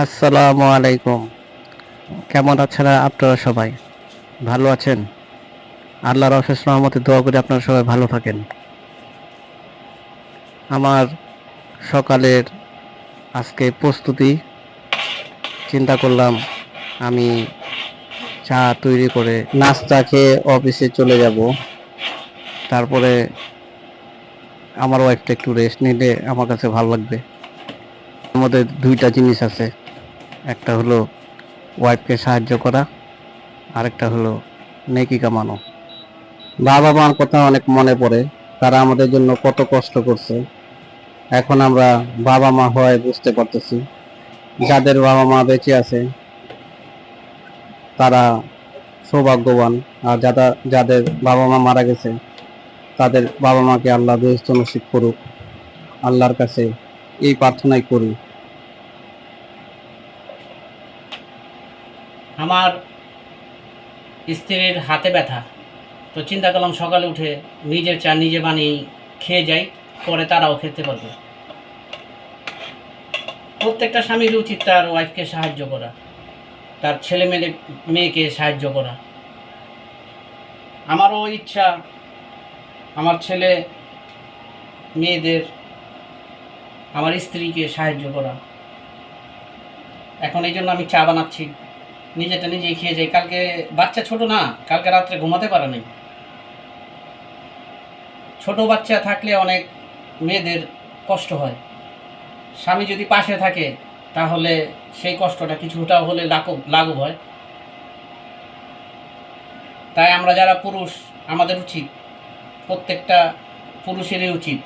আসসালামু আলাইকুম। কেমন আছেন আপনারা সবাই? ভালো আছেন? আল্লাহর অশেষ রহমতে দোয়া করি আপনারা সবাই ভালো থাকেন। আমার সকালের আজকে প্রস্তুতি, চিন্তা করলাম আমি চা তৈরি করে নাস্তা খেয়ে অফিসে চলে যাব। তারপরে আমার ওয়াইফটা একটু রেস্ট নিলে আমার কাছে ভালো লাগবে। এর মধ্যে দুইটা জিনিস আছে, একটা হলো ওয়াইফকে সাহায্য করা, আরেকটা হলো নেকি কামানো। বাবা মার কথা অনেক মনে পড়ে, তারা আমাদের জন্য কত কষ্ট করছে। এখন আমরা বাবা মা হয় বুঝতে পারতেছি, যাদের বাবা মা বেঁচে আছে তারা সৌভাগ্যবান, আর যাদের বাবা মা মারা গেছে তাদের বাবা মাকে আল্লাহ বেহেশত নসিব করুক। আল্লাহর কাছে এই প্রার্থনাই করি। আমার স্ত্রীর হাতে ব্যথা, তো চিন্তা করলাম সকালে উঠে নিজের চা নিজে বানিয়ে খেয়ে যাই, পরে তারাও খেতে পারবে। প্রত্যেকটা স্বামীর উচিত তার ওয়াইফকে সাহায্য করা, তার মেয়েকে সাহায্য করা। আমারও ইচ্ছা আমার ছেলে মেয়েদের, আমার স্ত্রীকে সাহায্য করা। এখন এই জন্য আমি চা বানাচ্ছি, নিজেটা নিজেই খেয়ে যাই। কালকে বাচ্চা ছোট না, কালকে রাত্রে ঘুমাতে পারে নাই। ছোট বাচ্চা থাকলে অনেক মেয়েদের কষ্ট হয়। স্বামী যদি পাশে থাকে তাহলে সেই কষ্টটা কিছুটা হলে লাঘব হয়। তাই আমরা যারা পুরুষ, আমাদের উচিত, প্রত্যেকটা পুরুষেরই উচিত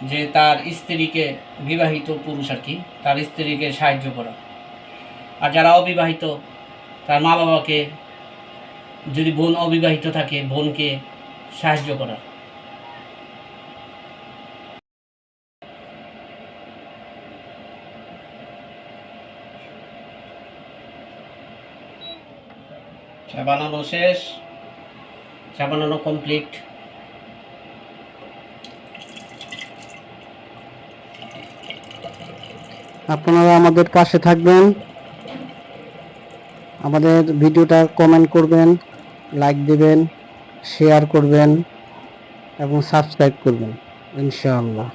যে তার স্ত্রীকে, বিবাহিত পুরুষ আর কি, তার স্ত্রীকে সাহায্য করা। আর যারা অবিবাহিত, তার মা বাবাকে, যদি বোন অবিবাহিত থাকে বোনকে সাহায্য করা। চা বানানো শেষ, চা বানানো কমপ্লিট। আপনারা আমাদের পাশে থাকবেন, আমাদের ভিডিওটা কমেন্ট করবেন, লাইক দিবেন, শেয়ার করবেন এবং সাবস্ক্রাইব করবেন ইনশাআল্লাহ।